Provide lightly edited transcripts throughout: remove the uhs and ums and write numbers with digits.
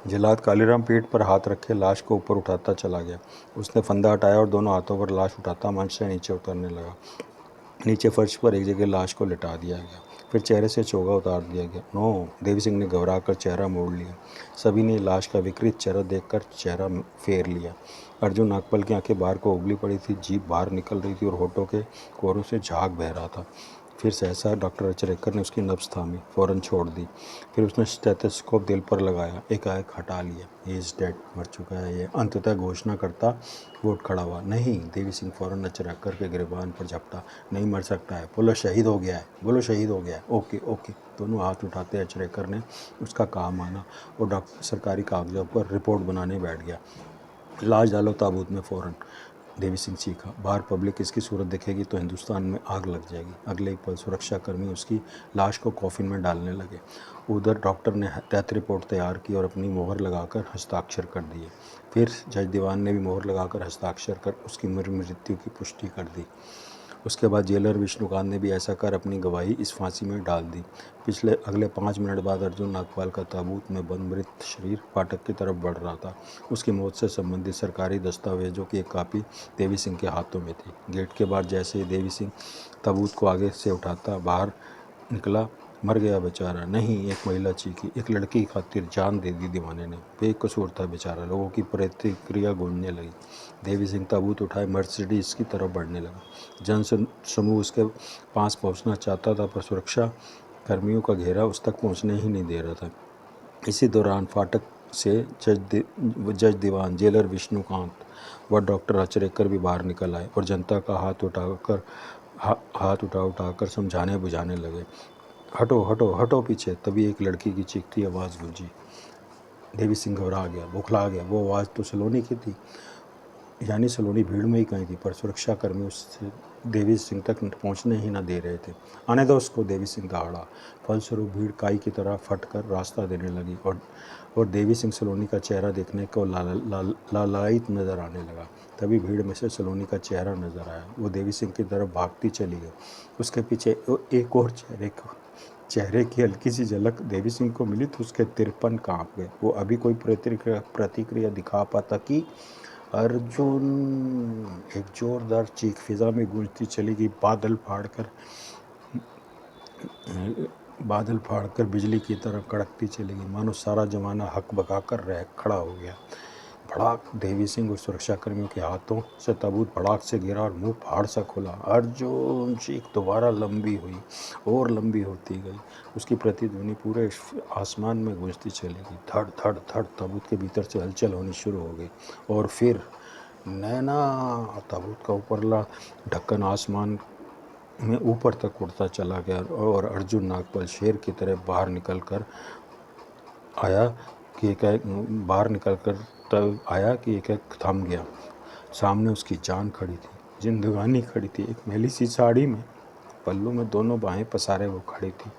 जिलाद कालीराम पीठ पर हाथ रखे लाश को ऊपर उठाता चला गया। उसने फंदा हटाया और दोनों हाथों पर लाश उठाता मंच से नीचे उतरने लगा। नीचे फर्श पर एक जगह लाश को लिटा दिया गया, फिर चेहरे से चोगा उतार दिया गया। नो, देवी सिंह ने घबरा कर चेहरा मोड़ लिया। सभी ने लाश का विकृत चेहरा देखकर चेहरा फेर लिया। अर्जुन नागपाल की आंखें बाहर को उबली पड़ी थी, जीभ बाहर निकल रही थी और होठों के कोरों से झाग बह रहा था। फिर सहसा डॉक्टर अचरेकर ने उसकी नब्ज थामी, फौरन छोड़ दी। फिर उसने स्टेथोस्कोप दिल पर लगाया, एकाएक हटा लिया। ही इज़ डेड, मर चुका है ये, अंततः घोषणा करता वो उठ खड़ा हुआ। नहीं, देवी सिंह फौरन अचरेकर के गिरबान पर झपटा। नहीं मर सकता है, बोलो शहीद हो गया है, बोलो शहीद हो गया है। Okay okay. दोनों हाथ उठाते अचरेकर ने उसका काम माना और डॉक्टर सरकारी कागजों पर रिपोर्ट बनाने बैठ गया। लाश डालो ताबूत में फौरन, देवी सिंह चीखा। बाहर पब्लिक इसकी सूरत देखेगी तो हिंदुस्तान में आग लग जाएगी। अगले ही पल सुरक्षाकर्मी उसकी लाश को कॉफिन में डालने लगे। उधर डॉक्टर ने डेथ रिपोर्ट तैयार की और अपनी मोहर लगाकर हस्ताक्षर कर दिए। फिर जज दीवान ने भी मोहर लगाकर हस्ताक्षर कर उसकी मृत्यु की पुष्टि कर दी। उसके बाद जेलर विष्णुकांत ने भी ऐसा कर अपनी गवाही इस फांसी में डाल दी। अगले 5 मिनट बाद अर्जुन नागपाल का ताबूत में बंद मृत शरीर फाटक की तरफ बढ़ रहा था। उसकी मौत से संबंधित सरकारी दस्तावेजों की एक कॉपी देवी सिंह के हाथों में थी। गेट के बाहर जैसे ही देवी सिंह ताबूत को आगे से उठाता बाहर निकला, मर गया बेचारा। नहीं, एक महिला चीखी। एक लड़की की खातिर जान दे दी दीवाने ने, बेकसूर था बेचारा। लोगों की प्रतिक्रिया गूंजने लगी। देवी सिंह ताबूत उठाए मर्सिडीज की तरफ बढ़ने लगा। जन समूह उसके पास पहुंचना चाहता था, पर सुरक्षा कर्मियों का घेरा उस तक पहुंचने ही नहीं दे रहा था। इसी दौरान फाटक से जज दीवान, जेलर विष्णुकांत व डॉक्टर अचरेकर भी बाहर निकल आए और जनता का हाथ उठाकर समझाने बुझाने लगे। हटो हटो हटो पीछे। तभी एक लड़की की चीखती आवाज़ गूंजी। देवी सिंह घबरा गया, बौखला गया। वो आवाज़ तो सलोनी की थी, यानी सलोनी भीड़ में ही कहीं थी, पर सुरक्षाकर्मी उससे देवी सिंह तक पहुंचने ही न दे रहे थे। आने दो उसको, देवी सिंह दहाड़ा। फलस्वरूप भीड़ काई की तरह फटकर रास्ता देने लगी और देवी सिंह सलोनी का चेहरा देखने को लालायित नजर आने लगा। तभी भीड़ में से सलोनी का चेहरा नजर आया। वो देवी सिंह की तरफ भागती चली गई। उसके पीछे एक और चेहरे की हल्की सी झलक देवी सिंह को मिली तो उसके तिरपन कांप गए। वो अभी कोई प्रतिक्रिया दिखा पाता कि अर्जुन, एक जोरदार चीख फिजा में गूंजती चली गई। बादल फाड़कर बिजली की तरह कड़कती चली गई, मानो सारा जमाना हक बकाकर रह खड़ा हो गया। भड़ाक, देवी सिंह और सुरक्षाकर्मियों के हाथों से ताबूत भड़ाक से गिरा और मुंह फाड़ सा खुला। अर्जुन, चीख दोबारा लंबी हुई और लंबी होती गई। उसकी प्रतिध्वनि पूरे आसमान में गूंजती चली गई। धड़ धड़ धड़ ताबूत के भीतर से हलचल होनी शुरू हो गई और फिर नैना, ताबूत का ऊपरला ढक्कन आसमान में ऊपर तक उड़ता चला गया और अर्जुन नागपाल शेर की तरह बाहर निकल कर आया कि एक थम गया। सामने उसकी जान खड़ी थी, जिंदगानी खड़ी थी। एक मैली सी साड़ी में, पल्लू में दोनों बाहें पसारे वो खड़ी थी।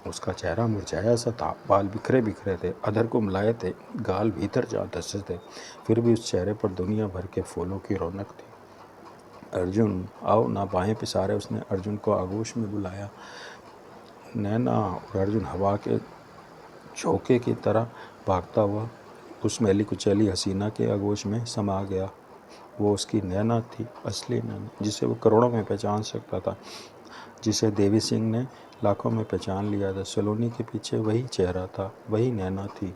उसका चेहरा मुरझाया सा था, बाल बिखरे बिखरे थे, अधर को मुलाये थे, गाल भीतर जा धंसे थे। फिर भी उस चेहरे पर दुनिया भर के फूलों की रौनक थी। अर्जुन, आओ ना। बाहें पसारे उसने अर्जुन को आगोश में बुलाया। नैना। और अर्जुन हवा के झोंके की तरह भागता हुआ उस मैली कुचैली हसीना के आगोश में समा गया। वो उसकी नैना थी, असली नैना, जिसे वो करोड़ों में पहचान सकता था, जिसे देवी सिंह ने लाखों में पहचान लिया था। सलोनी के पीछे वही चेहरा था, वही नैना थी।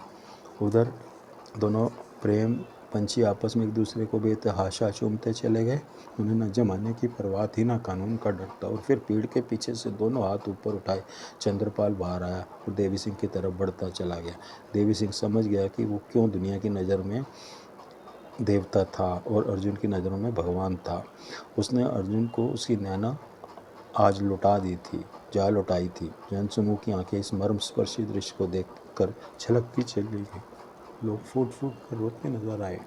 उधर दोनों प्रेम पंछी आपस में एक दूसरे को बेतहाशा चूमते चले गए। उन्हें न जमाने की परवाह थी, न कानून का डर था। और फिर पेड़ के पीछे से दोनों हाथ ऊपर उठाए चंद्रपाल बाहर आया और देवी सिंह की तरफ बढ़ता चला गया। देवी सिंह समझ गया कि वो क्यों दुनिया की नज़र में देवता था और अर्जुन की नज़रों में भगवान था। उसने अर्जुन को उसकी नैना आज लौटाई थी। जनसमूह की आंखें इस मर्मस्पर्शी दृश्य को देखकर छलकती चली गई। लोग फूट फूट कर रोते नजर आए।